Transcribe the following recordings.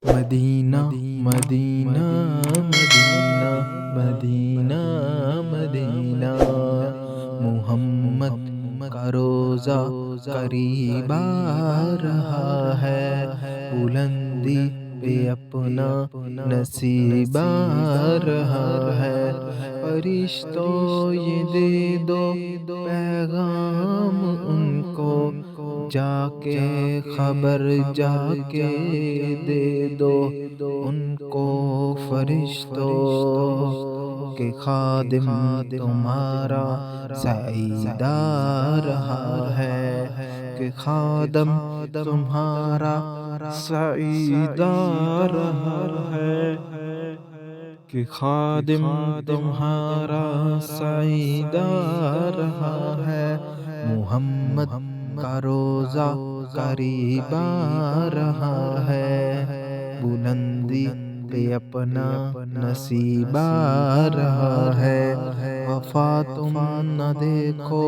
مدینہ مدینہ مدینہ مدینہ مدینہ محمد کا روزہ قریب آ رہا ہے، بلندی پہ اپنا نصیب آ رہا ہے۔ فرشتوں یہ دے دو پیغام ان کو، جا کے خبر جا کے دے دو ان کو۔ فرشتوں کے خادم تمہارا سعید آ رہا ہے، کہ خادم تمہارا سعید آ رہا ہے، کہ خادم تمہارا سعید آ رہا ہے۔ محمد کا روزہ قریب آ رہا ہے، بلندی پہ اپنا نصیب آ رہا ہے۔ وفا تم نہ دیکھو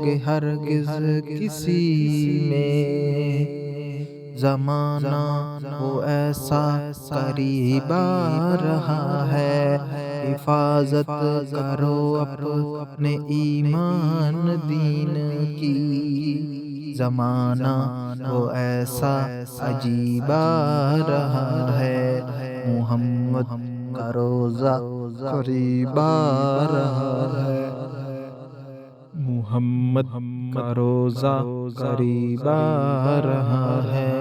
گے ہرگز کسی میں، زمانہ وہ ایسا قریب آ رہا ہے۔ حفاظت کرو اپنے ایمان دین کی، زمانہ وہ ایسا عجیب آ رہا ہے۔ محمد کا روزہ قریب آ رہا ہے، محمد کا روزہ قریب آ رہا ہے،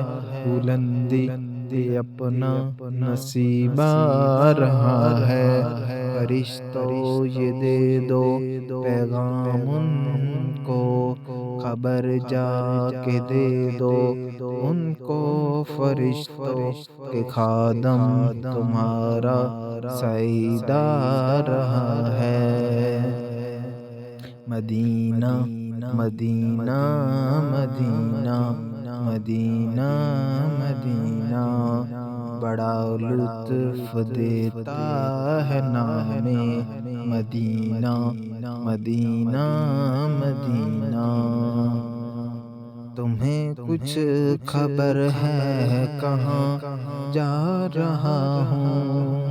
بلندی پہ اپنا نصیب آ رہا ہے۔ فرشتوں یہ دے دو پیغام ان کو، خبر جا کے دے دو ان کو۔ فرشتوں کے خادم تمہارا سعید آ رہا ہے۔ مدینہ مدینہ مدینہ مدینہ مدینہ بڑا لطف دیتا ہے نام مدینہ، مدینہ مدینہ۔ تمہیں کچھ خبر ہے کہاں جا رہا ہوں؟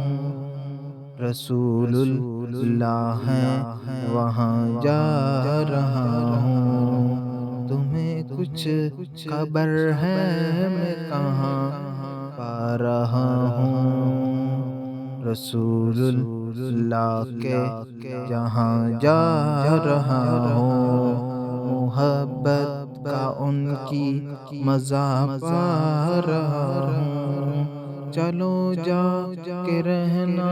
رسول اللہ ہیں وہاں جا رہا ہوں۔ تمہیں کچھ خبر ہے میں کہاں پا رہا ہوں؟ رسول اللہ کے جہاں جا رہا ہوں۔ محبت کا ان کی مزہ پا رہا ہوں۔ چلو جا کے رہنا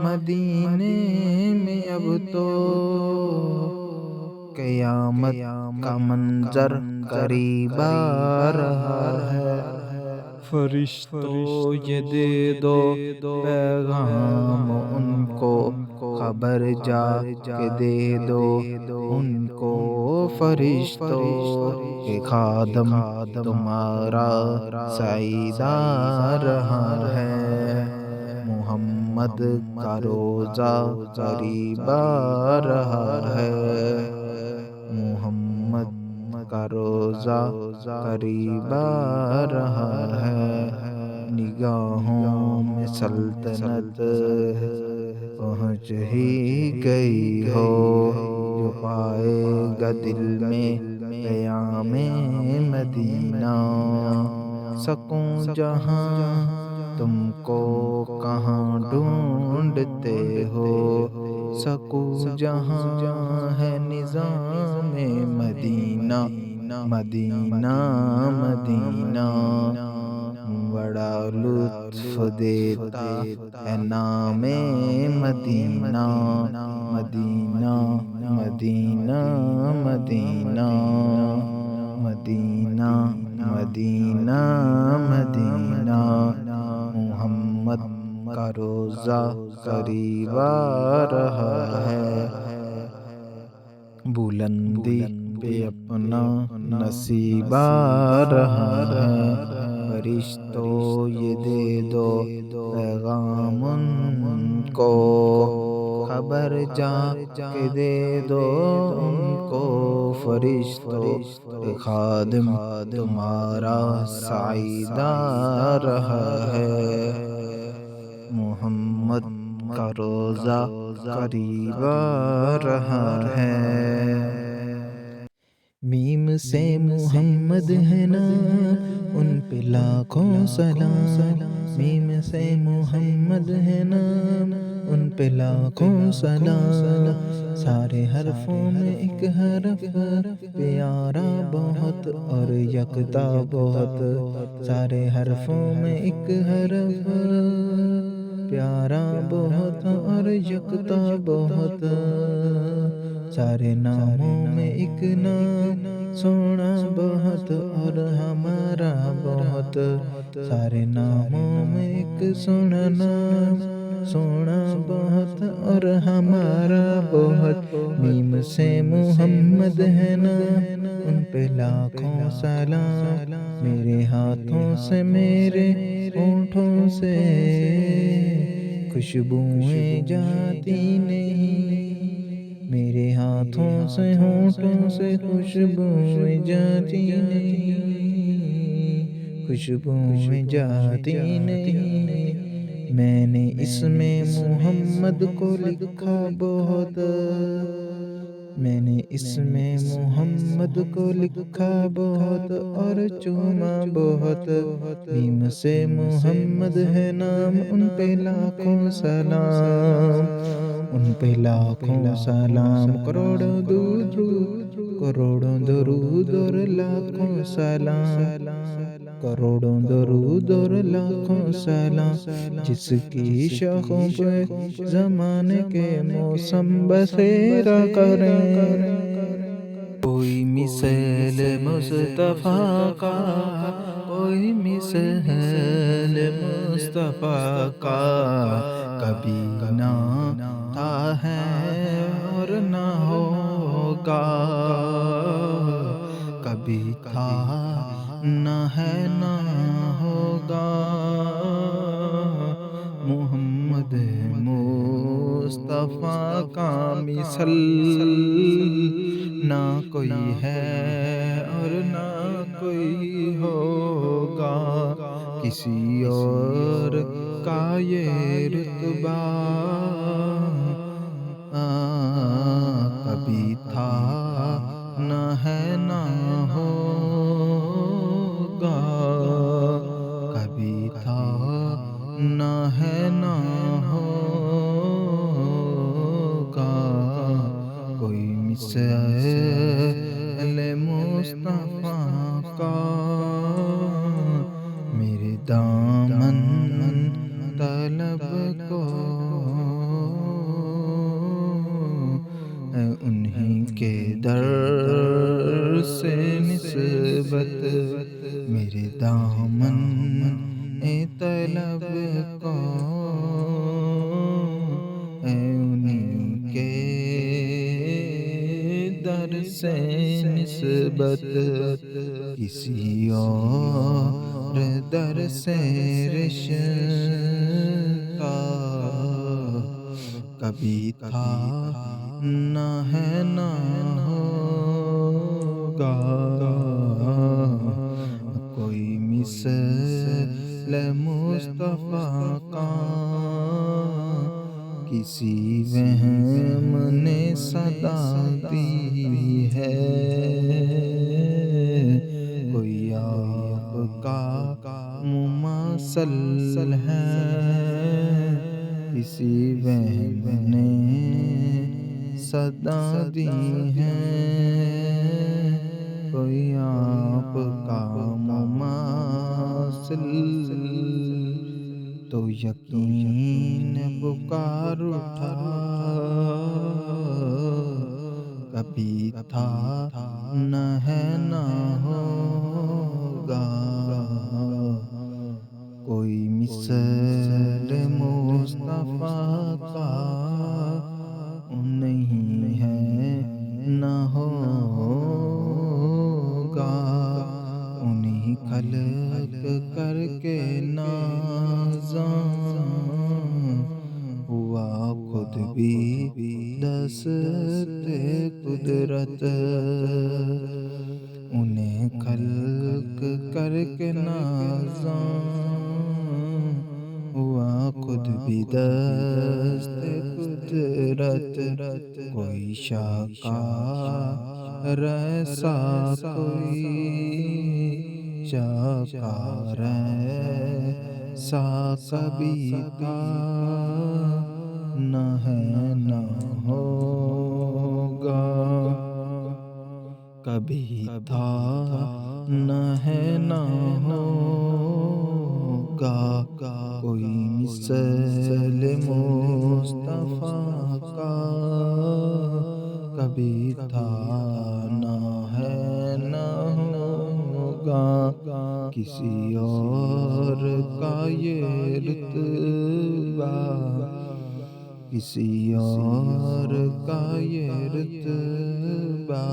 مدینے میں اب تو، قیامت کا منظر قریب آ رہا ہے۔ فرشتوں یہ دے دو پیغام ان کو، خبر جا کے دے دو ان کو۔ فرشتوں کے خادم تمہارا سعید آ رہا ہے، محمد کا روزہ قریب آ رہا ہے، محمد کا روزہ قریب آ رہا ہے۔ نگاہوں میں سلطنت پہنچ ہی گئی ہو، جو پائے گا دل میں پیام مدینہ۔ سکوں جہاں تم کو کہاں ڈھونڈتے ہو، سکوں جہاں ہے نظام مدینہ، مدینہ مدینہ۔ بڑا لطف دیتا ہے نام مدینہ، مدینہ مدینہ مدینہ مدینہ مدینہ مدینہ۔ محمد کا روزہ قریب آ رہا ہے، بلندی پہ اپنا نصیب آ رہا ہے۔ فرشتوں یہ دے دو پیغام ان کو، خبر جا کے دے دو ان کو۔ فرشتوں کے خادم تمہارا سعید آ رہا ہے۔ روزہ قریب آ رہا ہے۔ میم سے محمد ہے نام، ان پہ لاکھوں سلام۔ میم سے محمد ہے نام، ان پہ لاکھوں سلام۔ سارے حرفوں میں ایک حرف پیارا بہت اور یکتا بہت۔ سارے حرفوں میں ایک حرف پیارا بہت اور یکتا بہت۔ سارے ناموں میں ایک نام سونا بہت اور ہمارا بہت۔ سارے ناموں میں ایک سونا نام سونا بہت اور ہمارا بہت۔ میم سے محمد ہے نام، ان پہ لاکھوں سلام۔ میرے ہاتھوں سے میرے ہونٹوں سے خوشبوئیں جاتی نہیں، میرے ہاتھوں سے ہونٹوں سے خوشبوئیں جاتی نہیں، خوشبوئیں جاتی نہیں۔ میں نے اس میں محمد کو لکھا بہت، میں نے اس میں محمد کو لکھا بہت اور چوما بہت۔ میم سے محمد ہے نام، ان پہ لاکھوں سلام، ان پہ لاکھوں سلام۔ کروڑوں درود، کروڑوں درود اور لاکھوں سلام، کروڑوں درود اور لاکھوں سلام۔ جس کی شاخوں پہ زمانے کے موسم بسیرا کریں، کوئی مثل مصطفیٰ کا، کوئی مثل مصطفیٰ کا کبھی نہ تھا ہے اور نہ ہوگا، کبھی تھا نہ ہے نہ ہوگا۔ محمد مصطفیٰ کا مثل نہ کوئی ہے اور نہ کوئی ہوگا، کسی اور کا یہ رتبہ کبھی تھا نہ ہے نہ ہوگا، کبھی تھا نہ ہے نہ ہوگا۔ کوئی مثل مصطفیٰ کا میرے دامن طلب کو انہی کے در سے نسبت، میرے دامن طلب کو انہی کے در سے نسبت، کسی اور در سے رشتہ کبھی تھا نہ ہے نہ ہوگا۔ کوئی مثل مصطفیٰ کا کسی وہم نے صدا دی ہے، کوئی آپ کا مماثل ہے، کسی وہم نے صدا دی ہے، کوئی آپ کا مماثل۔ تو یقین پکار اٹھا، کبھی تھا نہ ہے نہ ہوگا۔ کوئی مثل مصطفیٰ کا نہیں ہے نہ ہوگا، انہی خلق کر کے نازاں ہوا خود بھی دست قدرت، انہیں خلق کر کے نازاں ہوا خود بھی دست کوئی شاکار ایسا کوئی شاکار ایسا کبھی تھا نہ ہے نہ ہوگا، کبھی تھا نہ ہے نہ ہوگا، کوئی مثل مصطفیٰ کا کبھی تھا نہ ہے نہ ہوگا، کسی اور کا یہ رتبہ، کسی اور کا یہ رتبہ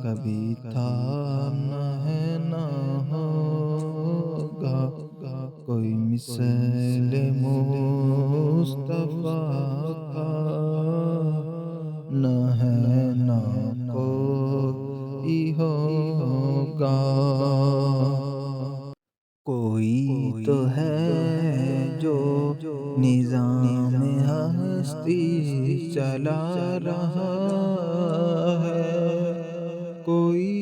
کبھی تھا نہ ہے نہ ہوگا، کوئی مثل مصطفیٰ کا نہ ہے نہ کوئی ہوگا۔ کوئی تو ہے جو نظام ہستی چلا رہا ہے، کوئی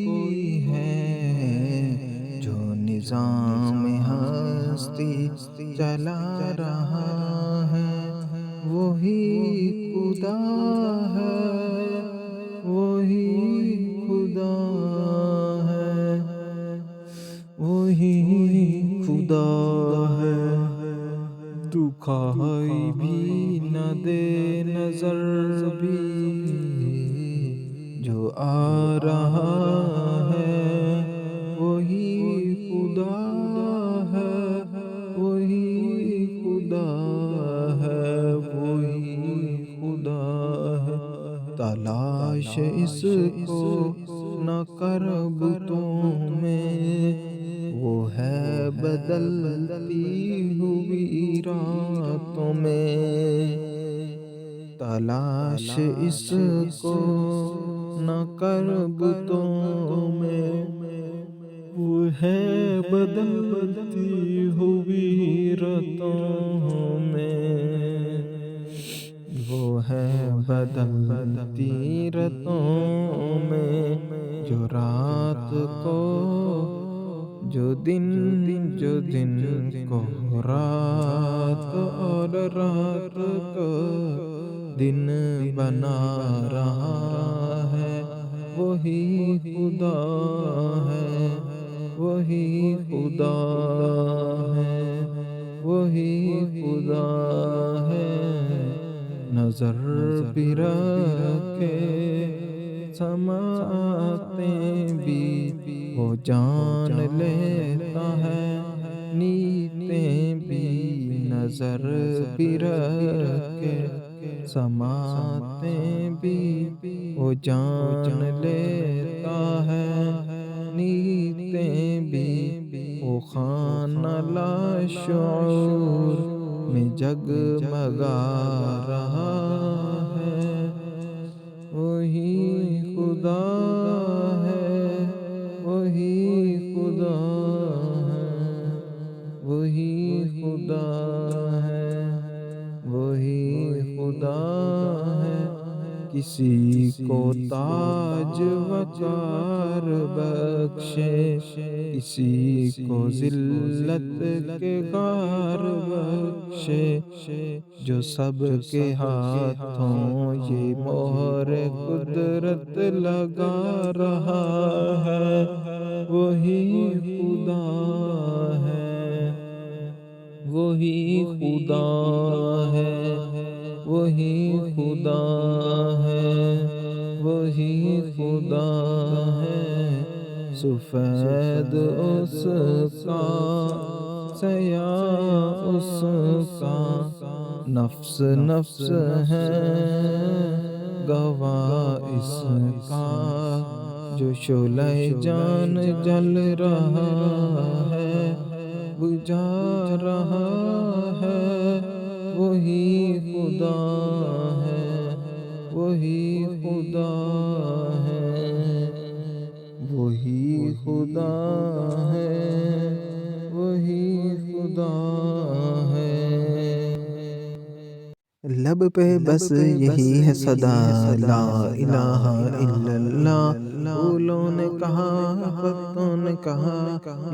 ہے جو نظام ہستی چلا رہا ہے، وہی خدا ہے، وہی خدا ہے، وہی خدا ہے، دکھائی بھی نہ دے نظر بھی جو آ رہا ہے، وہی خدا ہے، وہی خدا ہے، وہی خدا ہے، تلاش اس کو نہ کر بتوں میں، وہ ہے بدلتی ہوئی راتوں میں، تلاش اس کو نہ کر بتوں میں، وہ ہے بدلتی ہوئی راتوں میں، وہ ہے بدلتی راتوں میں، جو رات کو جو دن کو رات اور رات کو دن بنا رہا ہے، وہی خدا ہے، وہی خدا ہے، وہی خدا ہے، نظر بھی رکھے سماعتیں بھی وہ جان لیتا ہے، نیتیں بھی نظر بھی رکھے سماعتیں بھی وہ جان لیتا ہے، نیتیں بھی وہ خانہ لاشعور میں جگمگا رہا ہے، وہی خدا ہے، وہی خدا ہے، وہی خدا ہے، وہی خدا ہے، کسی کو تاج وقار بخشے، کسی کو ذلت کے غار بخشے، جو سب کے ہاتھوں یہ مہر قدرت لگا رہا ہے، وہی خدا ہے، وہی خدا ہے، وہی خدا ہے، وہی خدا ہے، سفید اس کا سیاہ اس کا نفس نفس ہے، گواہ اس کا جو شعلہ جان جل رہا ہے، بجھا رہا ہے، وہی خدا ہے، وہی خدا ہے، وہی خدا ہے، وہی خدا ہے۔ لب پہ بس یہی ہے صدا لا الہ الا اللہ، پھولوں نے کہا پتوں نے کہا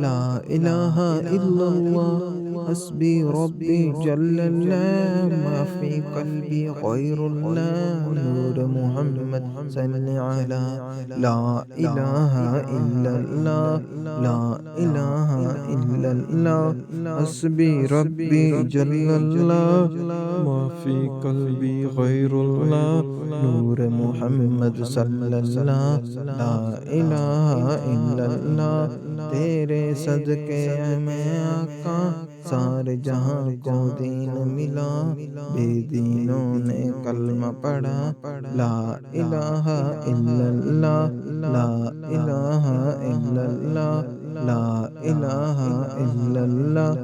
لا الہ الا اللہ، حسبی ربی جل اللہ، ما فی قلبی غیر اللہ، نور محمد صلی علی لا الہ الا اللہ، لا الہ الا اللہ، حسبی ربی جل اللہ، ما فی قلبی غیر اللہ، نور محمد صلی اللہ، لا الہ الا اللہ، تیرے صدقے میں آقا سارے جہاں کو دین ملا، بے دینوں نے کلمہ پڑھا لا الہ الا اللہ، لا الہ الا اللہ، لا الہ الا اللہ،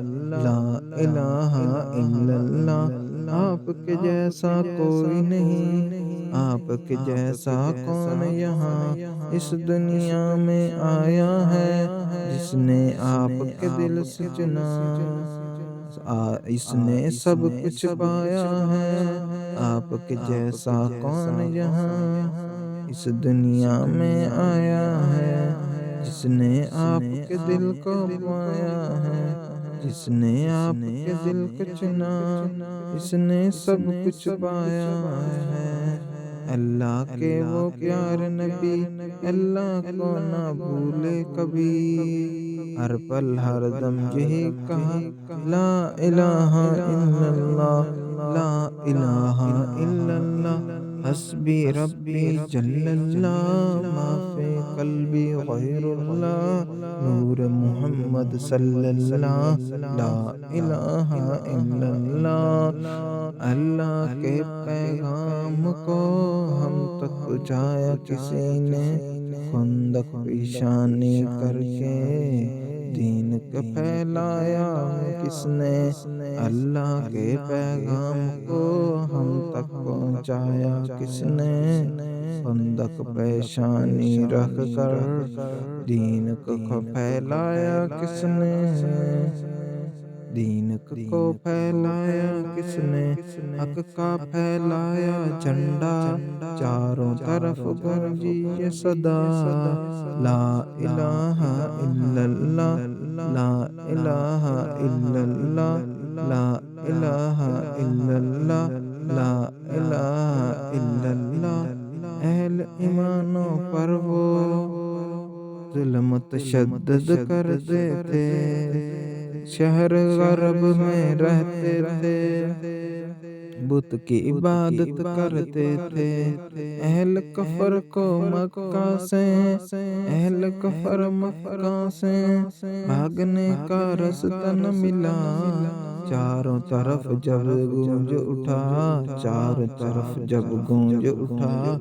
لا الہ الا اللہ، آپ کے جیسا کوئی نہیں، آپ کے جیسا کون یہاں اس دنیا میں آیا ہے، جس نے آپ کے دل سے چنا اس نے سب کچھ پایا ہے، آپ کے جیسا کون یہاں اس دنیا میں آیا ہے، جس نے آپ کے دل کو پایا ہے، جس نے آپ کے دل کو چنا اس نے سب کچھ پایا ہے، اللہ کے وہ پیار نبی اللہ کو نہ بھولے کبھی، ہر پل ہر دم یہی کہا لا الہ الا اللہ، لا الہ الا اللہ، حسبی ربی جل اللہ، ما فی قلبی غیر اللہ، نور محمد صلی اللہ، لا الہ الا اللہ، اللہ کے پیغام کو ہم تک پہنچایا کسی نے، خندق پیشانی کر کے دین کو پھیلایا کس نے، اللہ کے پیغام کو ہم تک پہنچایا کس نے، خندق پیشانی رکھ کر دین کو پھیلایا کس نے، دین کو پھیلایا کس نے، حق کا پھیلایا جھنڈا، چاروں طرف گونجی یہ صدا لا الہ الا اللہ، لا الہ الا اللہ، لا الہ الا اللہ، لا الہ الا اللہ، اہل ایمانوں پر وہ ظلم تشدد کرتے تھے، شہر غرب میں رہتے تھے، بت کی عبادت کرتے تھے، اہل کفر کو مکہ سے، اہل کفر مکہ سے بھاگنے کا راستہ نہ ملا، چاروں طرف جب گونج اٹھا، چاروں طرف جب گونج اٹھا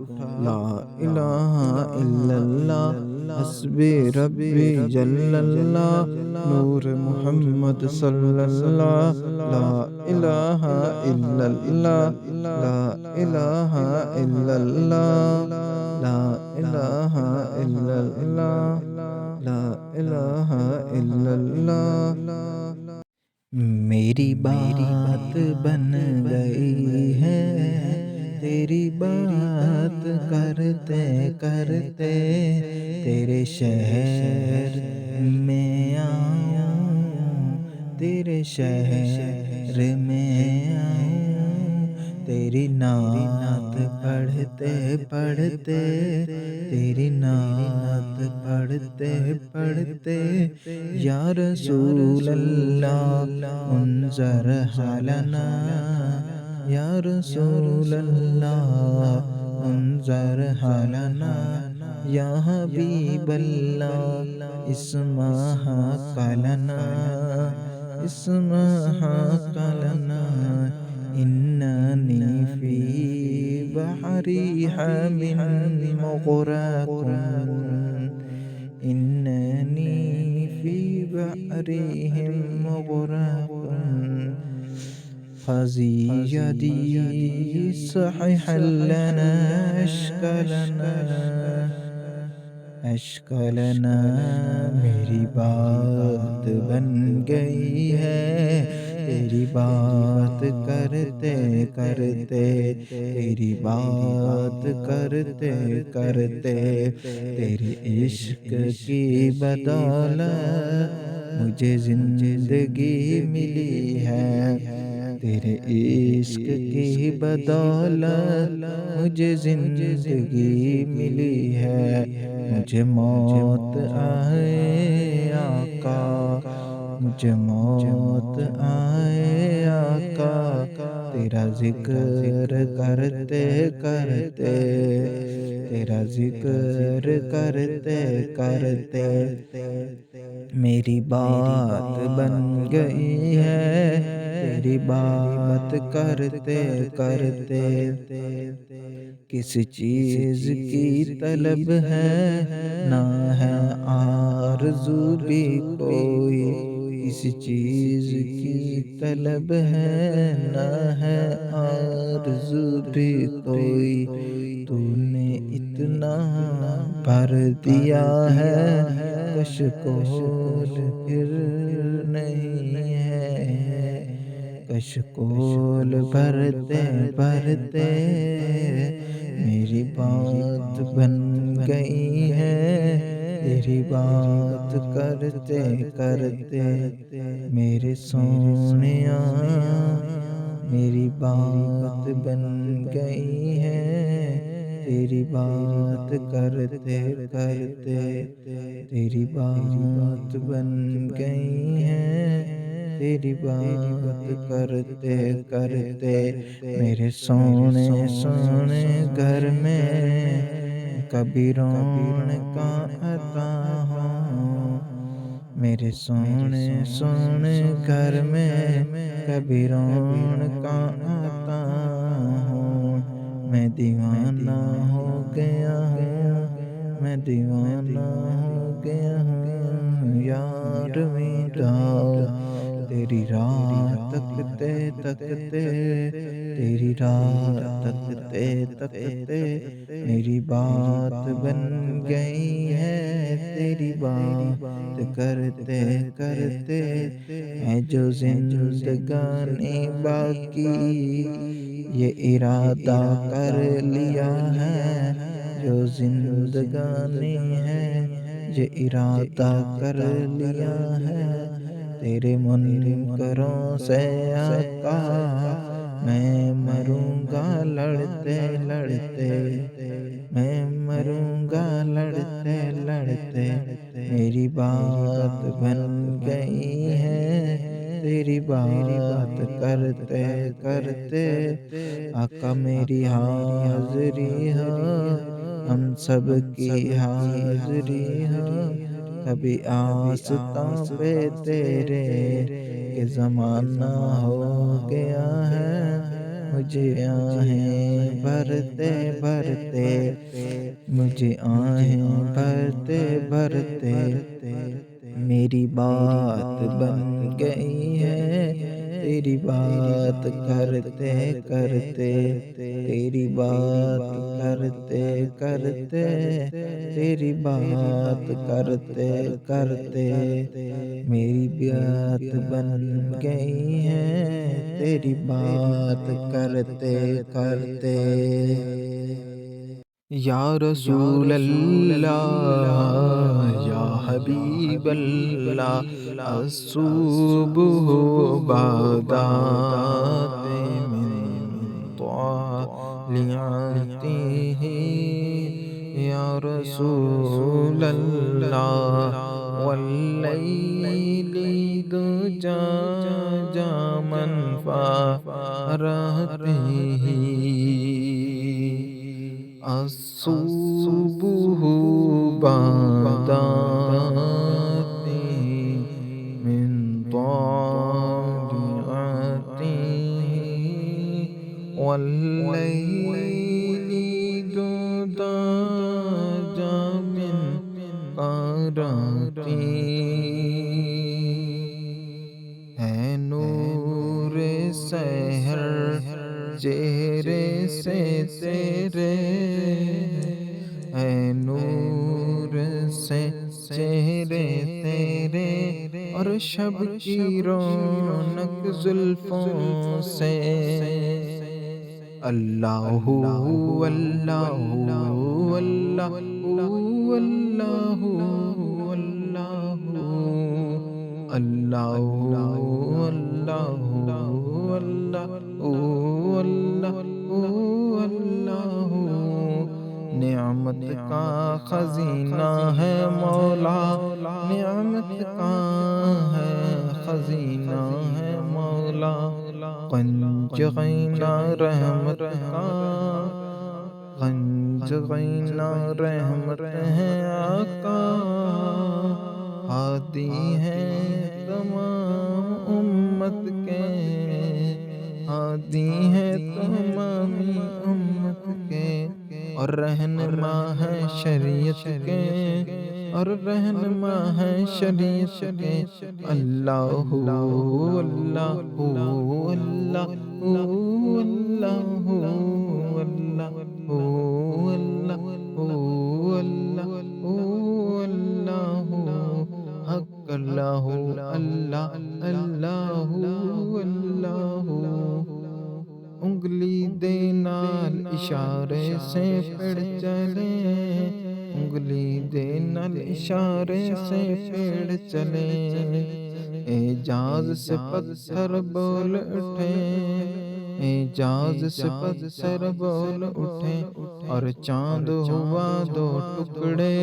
لا الہ الا اللہ، حسبی ربی جل اللہ، نور محمد صلی اللہ، لا الہ الا اللہ، لا الہ الا اللہ، لا الہ الا اللہ، لا الہ الا اللہ، میری بات بن گئی ہے، تیری بات کرتے کرتے تیرے شہر میں آؤں، تیرے شہر میں آؤں، تیری نعت پڑھتے پڑھتے، تیری نعت پڑھتے پڑھتے یا رسول اللہ انظر حالنا، یا رسول اللہ انظر حالنا، یا حبیب اللہ اسمع قلنا، اسمع قلنا، اننی فی بحری حم مغرق، اننی فی بحرهم مغرق، خذی یدی صححا لنا اشکلنا، اشکلنا، میری بات بن گئی ہے، تیری بات کرتے کرتے، تیری بات کرتے کرتے، تیری عشق کی بدولت مجھے زندگی ملی ہے، تیرے عشق کی بدولت مجھے زندگی ملی ہے، مجھے موت آئے آقا، مجھے موت آئے آقا، تیرا ذکر کرتے کرتے، تیرا ذکر کرتے کرتے، میری بات بن گئی ہے تیری بات کرتے کرتے، کس چیز کی طلب ہے نہ ہے آرزو بھی کوئی، کس چیز کی طلب ہے نہ ہے آرزو بھی کوئی، تو نے اتنا بھر دیا ہے کشکول پھر نہیں ہے، کشکول بھرتے بھرتے میری بات بن گئی ہے، تیری بات کرتے کرتے، میرے سونیا میری بات بن گئی ہے، تیری بات کرتے کرتے، تیری بات بن گئی ہے، تیری بات کرتے کرتے، میرے سونے سونے گھر میں کبھی رونقاں عطا ہوں، میرے سونے سونے گھر میں کبھی رونقاں عطا ہوں، میں دیوانہ ہو گیا ہوں، میں دیوانہ ہو گیا ہوں یار ویداؤ، تیری راہ تکتے تکتے، تیری راہ تکتے تکتے، میری بات بن گئی ہے تیری بات کرتے کرتے، ہے جو زندگانی باقی یہ ارادہ کر لیا ہے، جو زندگانی ہے یہ ارادہ کر لیا ہے، تیرے منکروں سے آقا میں مروں گا لڑتے لڑتے، میں مروں گا لڑتے لڑتے، میری بات بن گئی ہے تیری بات کرتے کرتے، آقا میری حاضری ہو ہم سب کی حاضری ہو، کبھی آستاں پہ تیرے کہ زمانہ ہو گیا ہے، مجھے آہیں بھرتے بھرتے، مجھے آہیں بھرتے بھرتے، میری بات بن گئی ہے تیری بات کرتے کرتے، تیری بات کرتے کرتے، تیری بات کرتے کرتے، میری بات بن گئی ہے تیری بات کرتے کرتے، یا رسول اللہ یا حبیب اللہ، الصبح بادات من طالعته، یا رسول اللہ واللیل دجا جا من فارته، الصبح بادات من طالعته، واللیل دجا من قارته، ہے نور سحر چہرے سے تیرے، ہے نور سے چہرے تیرے، اور شب کی رونق زلفوں سے، اللہ اللہ اللہ اللہ اللہ اللہ اللہ اللہ اللہ، نعمت کا خزینہ ہے مولا، نعمت کا ہے خزینہ ہے مولا، گنج غینہ رحمت کا، گنج غینہ رحمت ہے آقا، ہادی ہے تمام امت کے، ہادی ہے تمامی امت کے، اور رہنما ہے شریعت کے، اور رہنما ہے شریعت کے، اللہ اللہ اللہ اللہ اللہ اللہ اللہ حق اللہ اللہ اللہ اللہ، انگلی دے نال اشارے سے پیڑ چلے، انگلی دے نال اشارے سے پیڑ چلے، اعجاز سے پتھر بول اٹھے، اعجاز سے پتھر بول اٹھے، اور چاند ہوا دو ٹکڑے،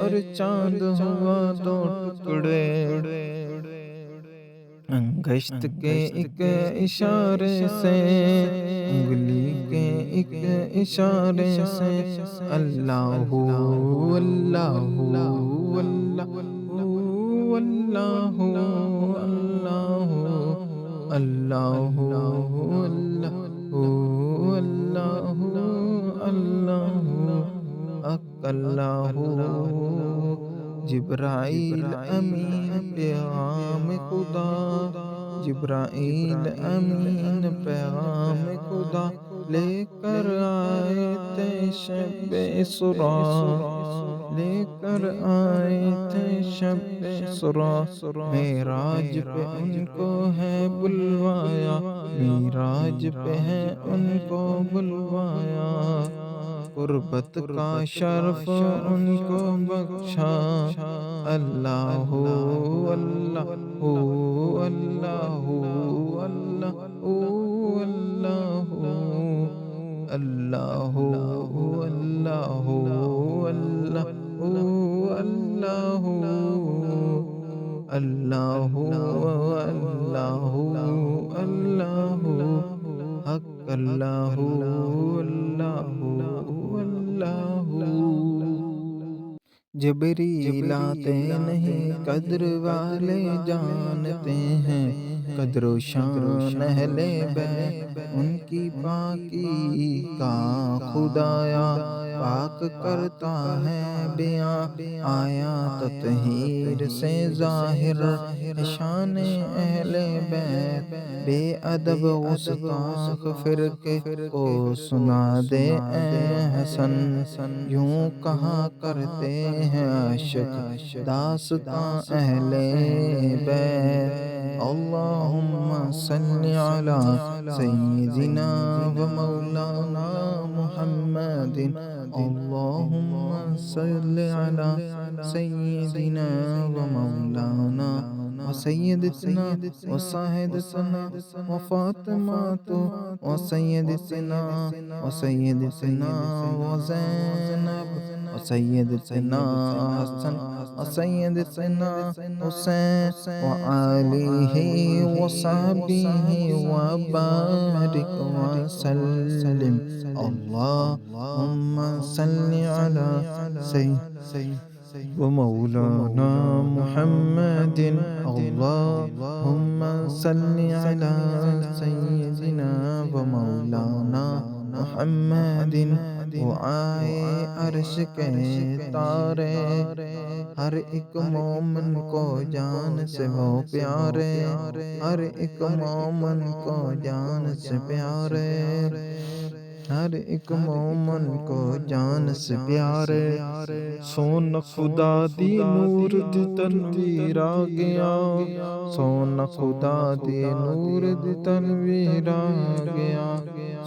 اور چاند ہوا دو ٹکڑے، انگشت کے ایک اشارے سے، انگلی کے ایک اشارے سے، اللہ اللہ اللہ اللہ اللہ اللہ اللہ اللہ اللہ، جبرائیل امین پیغام خدا، جبرائیل امین پیغام خدا لے کر آئے تھے شب اسرا، لے کر آئے تھے شب اسرا، معراج پہ ان کو ہے بلوایا، معراج پہ ہے ان کو بلوایا، قربت کا شرف ان کو بخشا، اللہ اللہ اللہ اللہ اللہ اللہ اللہ اللہ اللہ اللہ اللہ حق اللہ اللہ اللہ۔ جبریل آتے نہیں قدر والے جانتے ہیں، قدر و شان اہل بیت ان کی پاکی کا خدایا پاک کرتا ہے بیاں، آیا تطہیر سے ظاہر شان اہل بیت، بے ادب گستاخ فرقے کو سنا دے اے حسن، یوں کہا کرتے ہیں عاشق داستاں اہل بیت، اللہم صلی علی سیدنا و مولانا محمد، اللہم صلی علی سیدنا و مولانا و سیدتنا و سیدتنا و فاطمہ و سیدتنا و سیدتنا و زینب و سیدتنا حسن و سیدتنا حسین و آلہ و صحبہ و بارک و سلم، اللہم صلی علی سیدنا و مولانا محمد، اللہم صلی علی سیدنا و مولانا محمد، وہ آئے عرش کے تارے، ہر ایک مومن کو جان سے وہ پیارے، ہر ایک مومن کو جان سے پیارے، ہر ایک مومن کو جان سے پیارے، سونا خدا دی نور دی تنویر آ گیا، سونا خدا دی نور دی تنویر آ گیا،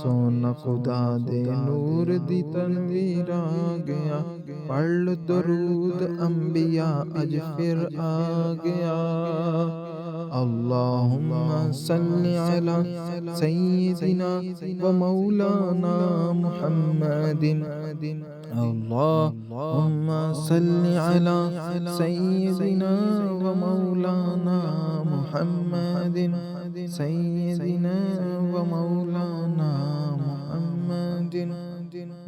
سونا خدا دے نور دی تنویر آ گیا، پڑھ لو درود انبیاء اج پھر آ گیا۔ اللہم صلی علی سیدنا و مولانا محمد، اللہم صلی علی سیدنا و مولانا محمد، سیدنا و مولانا محمد۔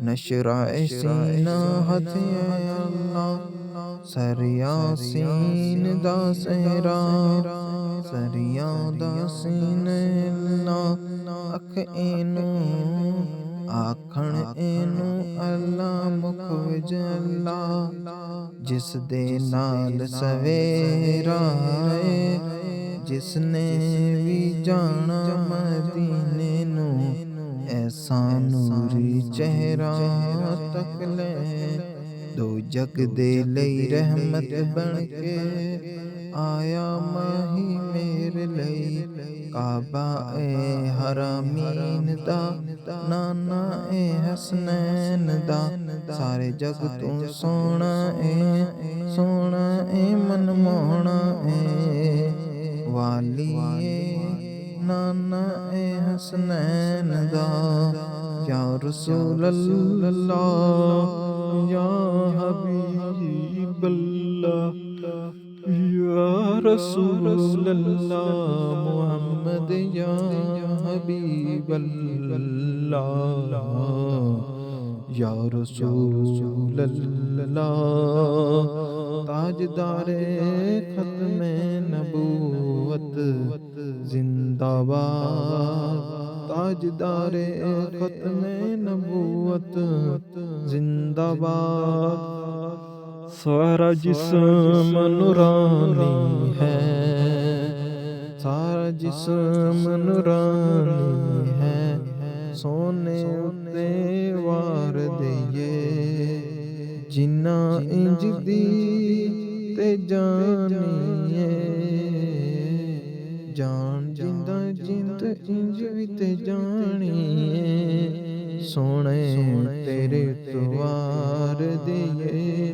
نشرح سینہ ہتھے اللہ، سر یاسین دا سہرا، سریا دا سین اللہ، اکھ اینو آکھن اینو اللہ، مکھ وج اللہ، جس دے نال سویرا ہے، جس نے بھی جانا مدینے نو، ایسا نوری چہرہ تک لے، دو جگ دے لئی رحمت بن کے آیا ماہی میرے لئی، کعبہ اے حرمین دا، نانا اے حسنین دا، سارے جگ تو سونا اے من مونا اے، والی اے نانا اے حسنین دا، یا رسول اللہ یا حبیب اللہ یا رسول اللہ محمد یا حبیب اللہ یا رسول اللہ، تاجدار ختم نبوت زندہ باد، تاجدار ختم نبوت زندہ باد، سارا جسم نورانی ہے، سارا جسم نورانی ہے، سونے اتے وار دئیے، جنہ انج دی تے جانی ہے، جان جندہ جند انج بھی تے جانی ہے، سونے تیرے توار دئیے،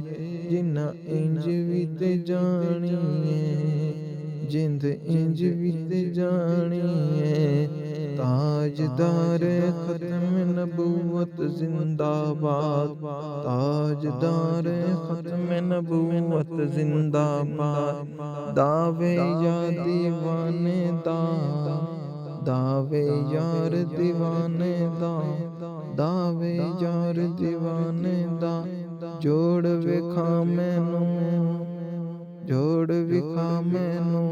جنہ انج بھی تے جانی ہے، جند انج بھی تے جانی ہے، تاجدار ختم نبوت زندہ باد، تاجدار ختم نبوت زندہ باد، دعوے یا دیوانے دا، دعوے یار دیوانے دا، دعوے یار دیوانے دا، جوڑ وکھا مینوں، جوڑ وکھا مینوں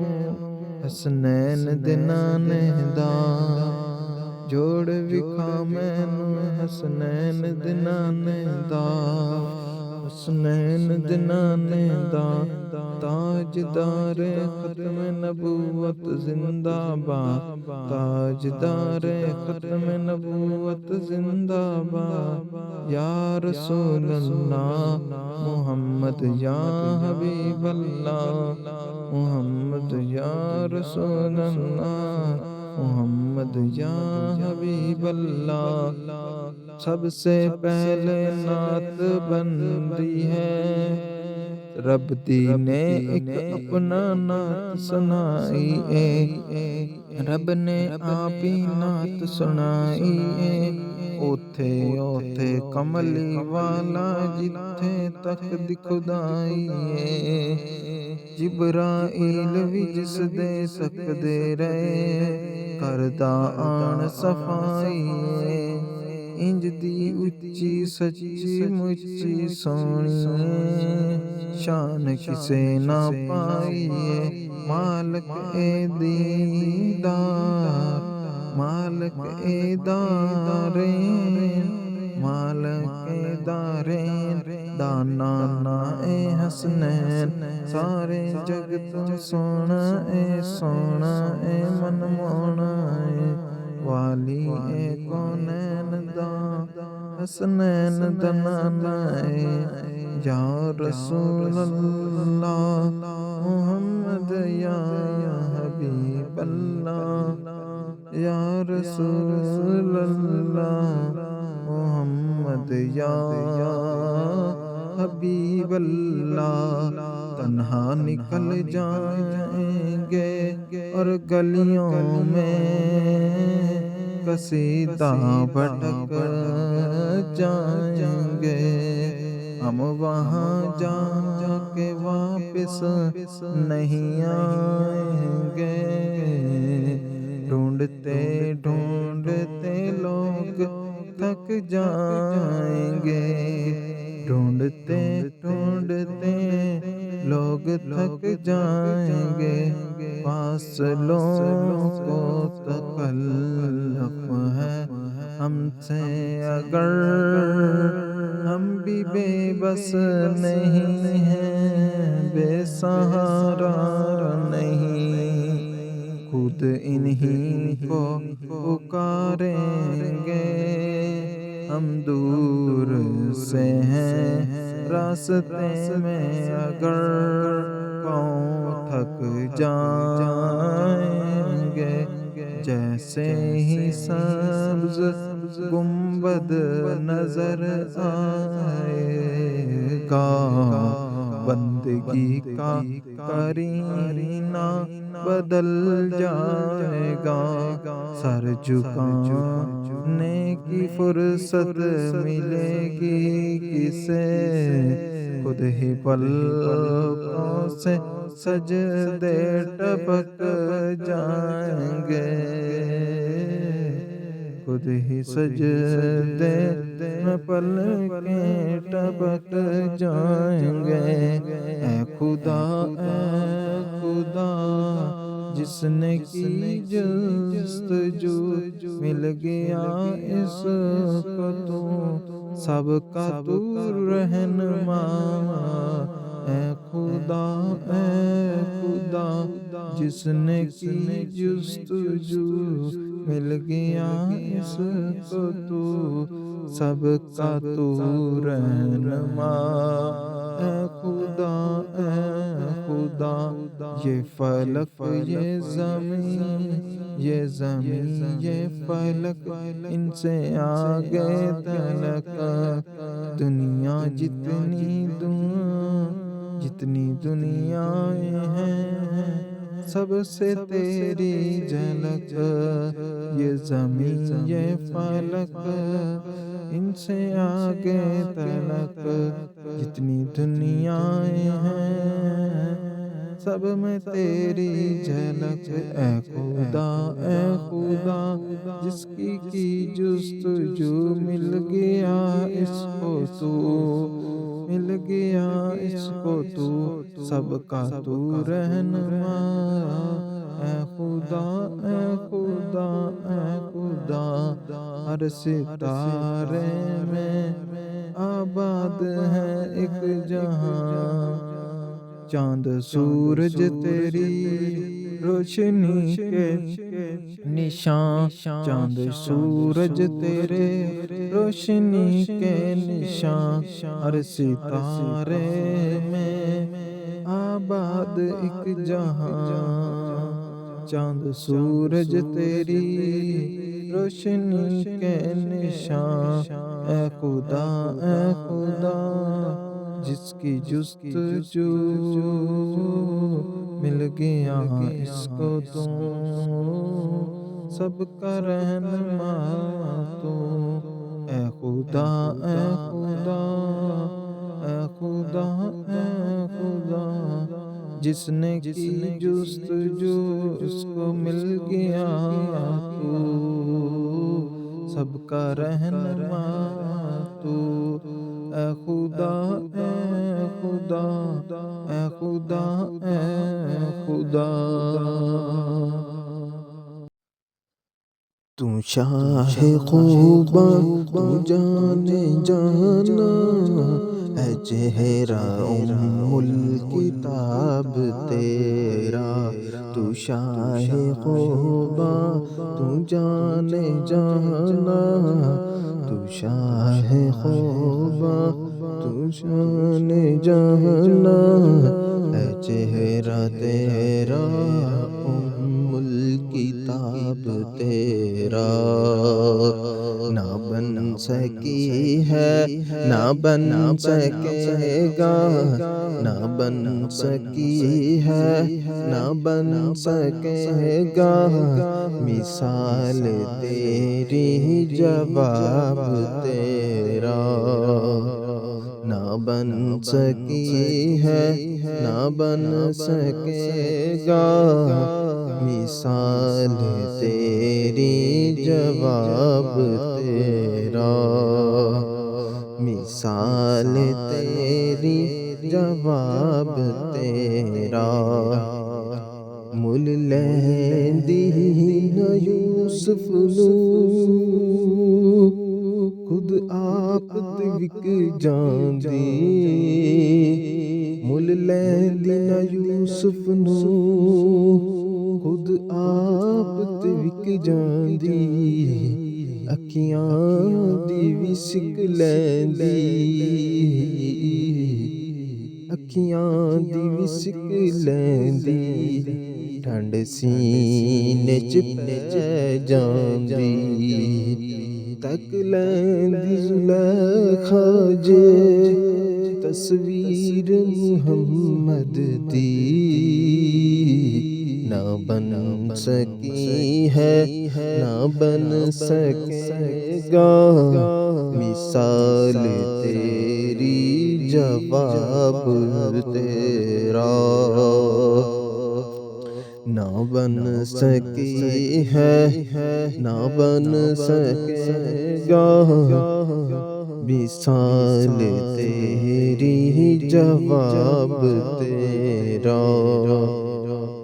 حسنین دے نانے دا، جوڑ وکھا مینوں حسنین دے نانے دا، حسنین دے نانے دا، تاجدار ختم نبوت زندہ باد، تاجدار ختم نبوت زندہ باد، یا رسول اللہ محمد یا حبیب اللہ، محمد یا رسول اللہ، محمد یا حبیب اللہ، سب سے پہلے نعت بندی ہے، رب دی نے ایک اپنا نعت سنائی اے، رب نے آپ ہی نعت سنائی اے، اوتھے اوتھے کملی والا جتھے تک دی خدائی اے، جبرائیل بھی جس دے سکدے رہے، کردا آن صفائی اے، انج دی اچھی سچی مچی سونی شان کسے نہ پائی اے، مالک اے دیدار، مالک اے دارین، مالک اے دارین، دانا نا اے حسنین، سارے جگ تو سونا اے من مونا اے، والی اے کونین دا۔ حسنین دنانائے یا رسول اللہ محمد یا حبیب اللہ یا رسول اللہ محمد یا حبیب اللہ تنہا نکل جائیں گے اور گلیوں میں قصیدہ بھٹک جائیں گے ہم وہاں جا کے واپس نہیں آئیں گے ڈھونڈتے ڈھونڈتے لوگ تھک جائیں گے ڈھونڈتے ڈھونڈتے لوگ تھک جائیں گے فاصلوں کو تکلف ہے ہم سے اگر ہم بھی بے بس نہیں ہیں بے سہارا نہیں خود انہی کو پکاریں گے ہم دور سے ہیں راستے میں اگر پاؤں تھک جائیں گے جیسے ہی سبز گنبد نظر آئے گا بندگی کا کرینہ بدل جائے گا سر جھکانے کی فرصت ملے گی کسے خود ہی پلکوں سے سجدے ٹپک جائیں گے خود ہی سجدے میں پلکیں ٹپک جائیں گے اے خدا جس نے کی جستجو مل گیا اس کو تو سب کا تو رہنما اے خدا جس نے کی جستجو مل گیا اس کو تو سب کا تو رہنما اے خدا یہ فلک یہ زمین یہ فلک ان سے آگے تلک دنیا جتنی دنیایں ہیں سب سے تیری جھلک یہ زمین یہ فلک ان سے آگے تلک جتنی دنیایں ہیں سب میں تیری جھلک اے خدا جس کی جستجو مل گیا اس کو تو مل گیا اس کو تو سب کا تو رہنما اے خدا ہر ستارے میں آباد ہے ایک جہاں چاند سورج تیری روشنی کے نشان چاند سورج تیرے روشنی کے نشان ہر ستارے میں آباد ایک جہاں چاند سورج تیری روشنی کے نشان اے خدا جس کی جستجو مل گیا اس کو تو سب کا رہنما تو اے خدا جس نے کی جستجو اس کو مل گیا تو سب کا رہنما تو اے خدا تو شاہ خوباں تو جانے جانا اے چہرہ الکتاب تیرا تو شاہ خوباں تو جانے جانا تو شاہ خوبا تو شان جہانا، ہے چہرہ تیرا ام الکتاب تیرا، نہ بن سکی ہے نہ بن سکے گا، نہ بن سکی ہے نہ بن سکے گا، مثال تیری جواب تیرا، نہ بن سکی ہے نہ بن سکے گا، مثال تیری جواب تیرا، مثال تیری جواب تیرا، مل لیندی نہ یوسف نو، خود آپ تے وک جاندی، مل لیندی نہ یوسف نو، خود آپ تے وک جاندی، اکھیاں دی وسک لیندی، اکھیاں دی وسک لیندی، ٹھنڈ سینے چ پے جاندی، تک لیندی زلیخا جے تصویر محمد دی، نہ بن سکی ہے نہ بن سکے گا، مثال تیری جواب تیرا، نہ بن سکی ہے نہ بن سکے گا، مثال تیری جواب تیرا،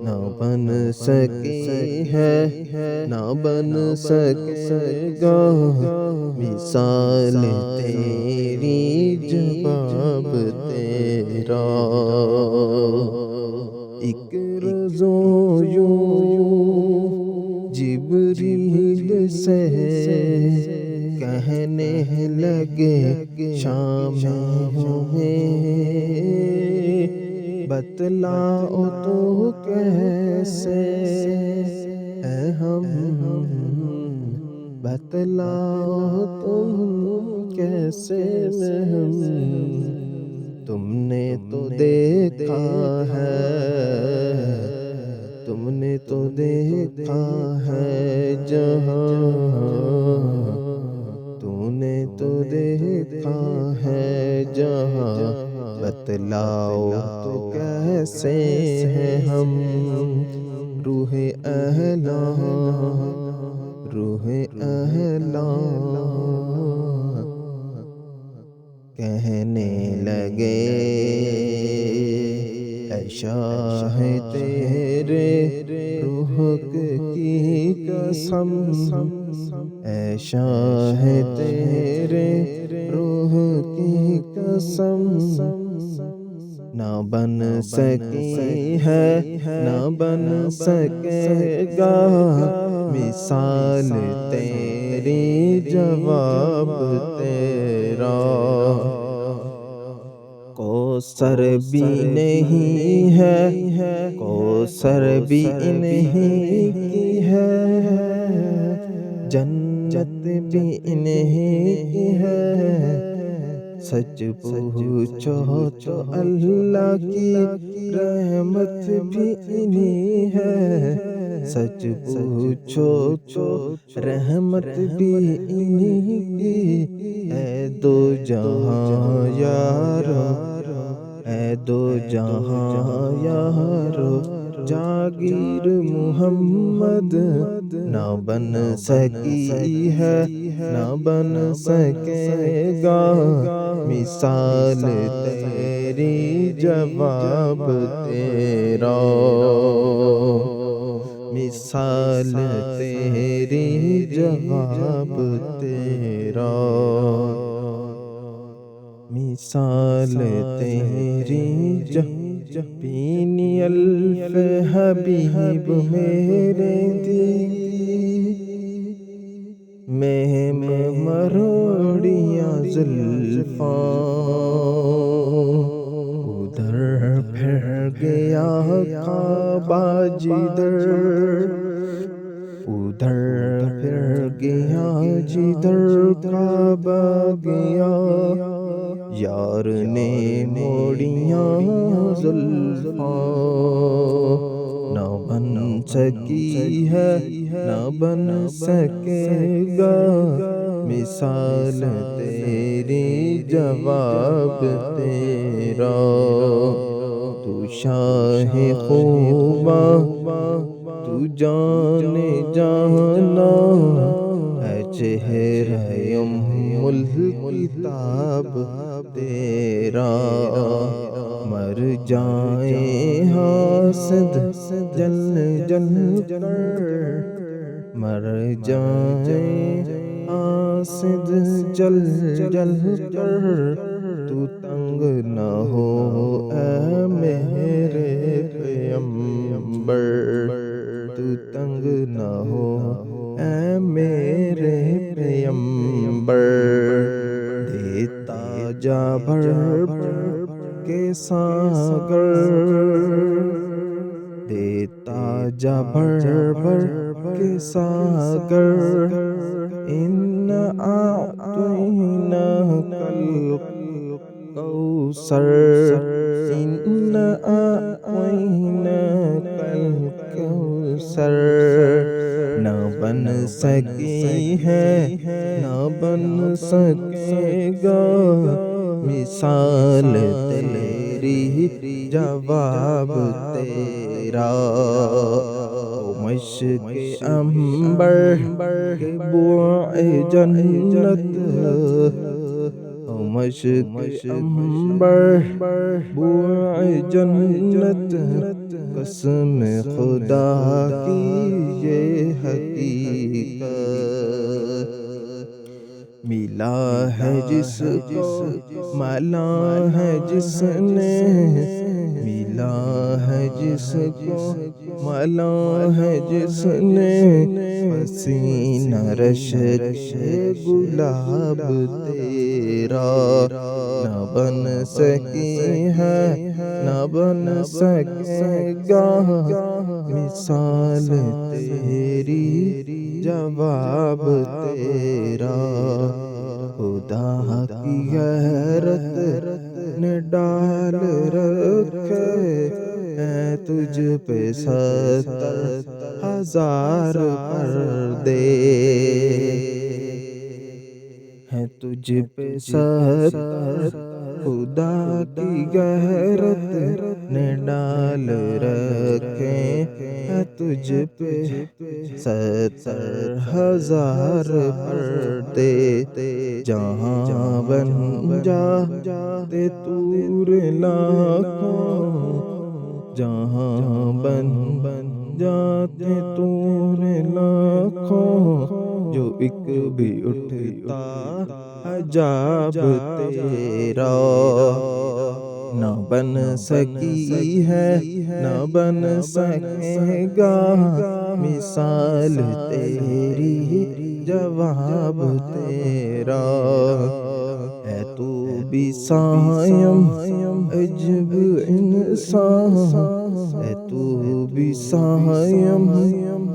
نہ بن سکی ہے نہ بن سکے گا، مثال تیری جواب تیرا، ایک روزوں یوں جبریل سے کہنے لگے شام میں، بتلاؤ تو کیسے اے ہم، بتلاؤ تم کیسے میں ہم، تم نے تو دیکھا ہے، تم نے تو دیکھا ہے جہاں، تو نے تو دیکھا ہے جہاں، بتلاؤ تو کیسے ہیں ہم، روح اہلا روح اہلا کہنے لگے اے شاہ تیرے روح کی قسم، اے شاہ تیرے روح کی قسم، نہ بن سکی ہے نہ بن سکے گا، مثال تیری جواب تیرا، کوثر بھی نہیں ہے کوثر بھی نہیں کی ہے، جنت بھی نہیں کی ہے، سچ پوچھو تو اللہ کی رحمت بھی انہی ہے، سچ پوچھو تو رحمت بھی انہی کی، اے دو جہاں یارو اے دو جہاں یارو جاگیر محمد، نہ بن سکی ہے نہ بن سکے گا، مثال تیری جواب تیرا، مثال تیری جواب تیرا، مثال تیری پینی الف حبیب میرے دی، مہم مروڑ زلفاں، ادھر پھر گیا کعبہ جدھر، ادھر پھر گیا جدھر کعبہ گیا، یار نے موڑیاں زلفاں، نہ بن سکی ہے نہ بن سکے گا مثال تیری جواب تیرا، تو شاہ خوباں تو جان جانا ہے، چہرہ ام الکتاب تیرا، مر جائیں حاسد جل جل کر، مر جائیں حاسد جل جل کر، تو تنگ نہ ہو اے میرے پیغمبر، تو تنگ نہ ہو اے میرے پیغمبر، دیتا جا بھر بھر کے ساگر، دیتا جا بھر بھر کے ساگر، ان اعطیناک الکوثر، ان اعطیناک الکوثر، نہ بن سکی ہے نہ بن سکے گا مثال تیری جواب تیرا، او مشک عنبر کے بوئے جنت، او مشک عنبر بوئے جنت، قسم خدا کی یہ حقیقت، ملا ہے جس کو ملا ہے جس نے، ملا ہے جس کو ملا ہے جس نے، پسینہ رش کے گلاب تیرا، نہ بن سکی ہے نہ بن سکے گا مثال تیری جواب تیرا، خدا کی غیرت نے ڈال رکھے ہیں تجھ پہ 70,000 پردے، ہیں تجھ پہ 70، خدا کی غیرت نے ڈال رکھے ہیں تجھ پہ 70,000 پردے، جہاں بن جاتے طور لاکھوں، جہاں بن جاتے طور لاکھوں، جو ایک بھی اٹھتا حجاب تیرا، نہ بن سکی ہے نہ بن سکے گا مثال تیری جواب تیرا، ہے تو بھی سائم عجب انسان، ہے تو بھی سائم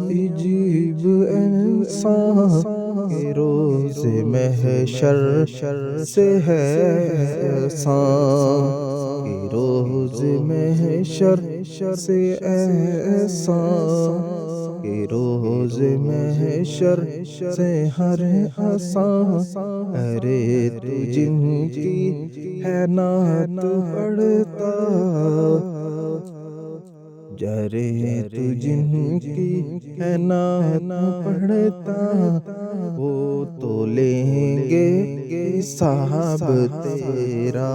عجیب انسان، کہ روز محشر سے ہے احسان، کہ روز محشر سے احسان، کہ روز محشر سے ہر احسان، ارے تو جن کی ہے نعت پڑھتا، جرے تو جن کی ہے نعت پڑھتا، وہ تو لیں گے حساب تیرا،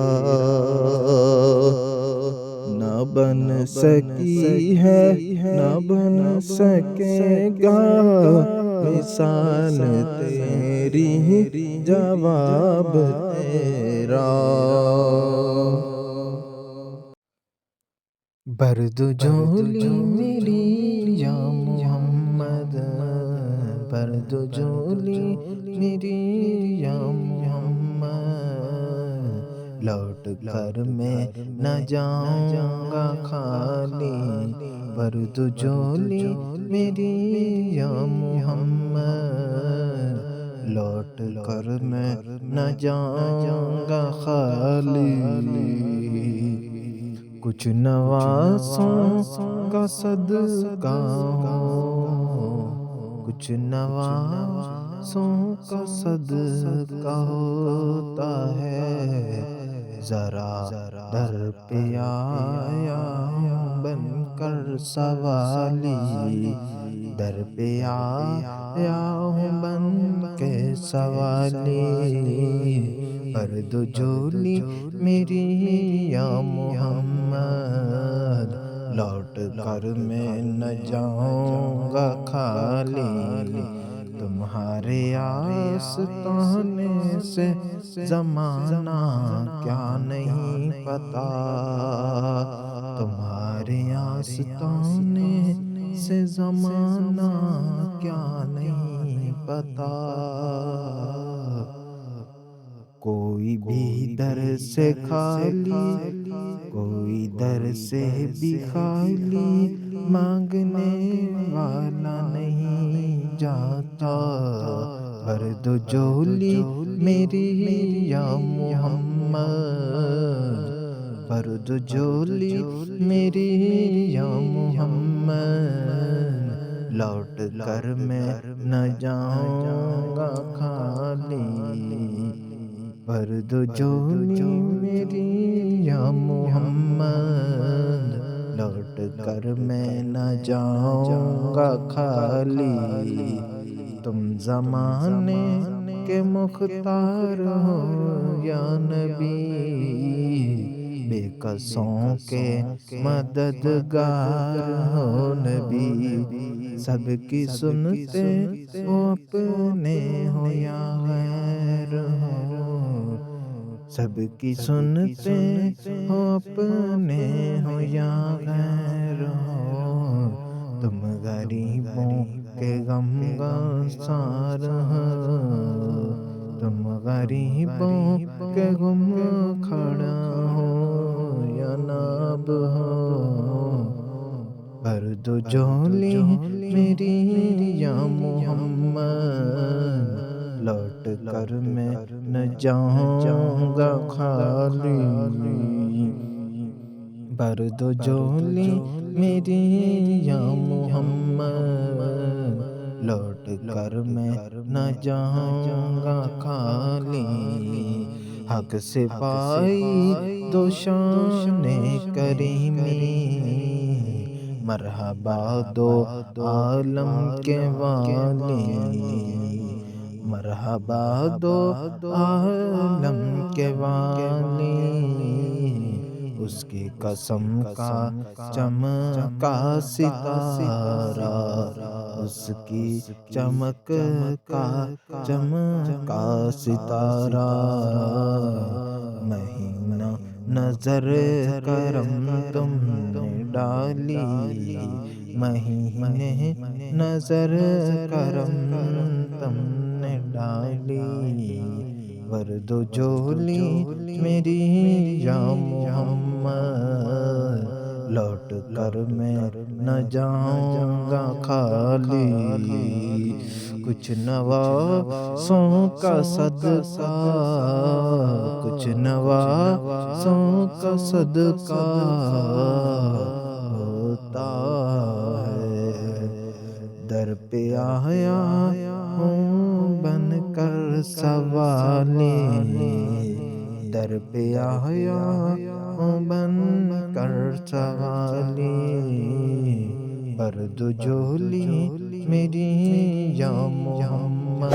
نہ بن سکی ہے نہ بن سکے گا مثال تیری جواب تیرا، برد جولی میری یا محمد، برد جولی میری یا محمد، لوٹ کر میں نہ جاؤں گا خالی، بھر دو جھولی میری یا محمد، لوٹ کر میں نہ جاؤں گا خالی، کچھ نواسوں کا صدقہ ہو، کچھ نواسوں کا صدقہ ہوتا ہے، ذرا در پہ آیا ہوں بن کر سوالی، در پہ آیا ہوں بن کے سوالی، بھر دو جھولی میری یا محمد، لوٹ کر میں نہ جاؤں گا خالی، تمہارے آستانے سے زمانہ کیا نہیں پتا، تمہارے آستانے سے زمانہ کیا نہیں پتا، کوئی بھی در سے خالی، کوئی در سے بھی خالی، مانگنے والا نہیں جاتا، بھر دو جھولی میری یا محمد، بھر دو جھولی میری یا محمد، لوٹ کر میں نہ جاؤں گا خالی، بھر دو جھولی میری یا محمد، لوٹ کر میں نہ جاؤں گا خالی، تم زمانے کے مختار ہو یا نبی، بے کسوں کے مددگار ہو نبی، سب کی سنتے ہو اپنے ہو یا غیر ہو، سب کی سنتے ہو اپنے ہو یا غیر ہو، تم غریبوں کے غم گسار ہو، تم غریبوں کے غم کھڑا ہو یا ناب ہو، بھر دو جھولی میری یا محمد، لوٹ کر میں نہ جاؤں گا خالی، بھر دو جھولی میری یا محمد، لوٹ کر میں نہ جاؤں گا خالی، حق سے پائی دو شان کریمی، مرحبا دو عالم کے والی، مرحبا دو عالم کے والی، اس کی قسم کا چمکا ستارہ، اس کی چمک کا چمکا ستارہ، مہینہ نظر کرم تم نے ڈالی، مہینے نظر کرم تم نے ڈالی، بھر دو جھولی میری یا محمد، لوٹ کر میں نہ جاؤں گا خالی، کچھ نواسوں کا صدقہ، کچھ نواسوں کا صدقہ ہوتا ہے، در پہ آیا ہوں بن کر سوالی، در پہ آیا ہوں بن کر سوالی، بھر دو جھولی میری یا محمد،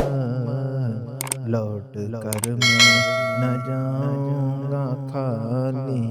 لوٹ کر میں نہ جاؤں گا خالی۔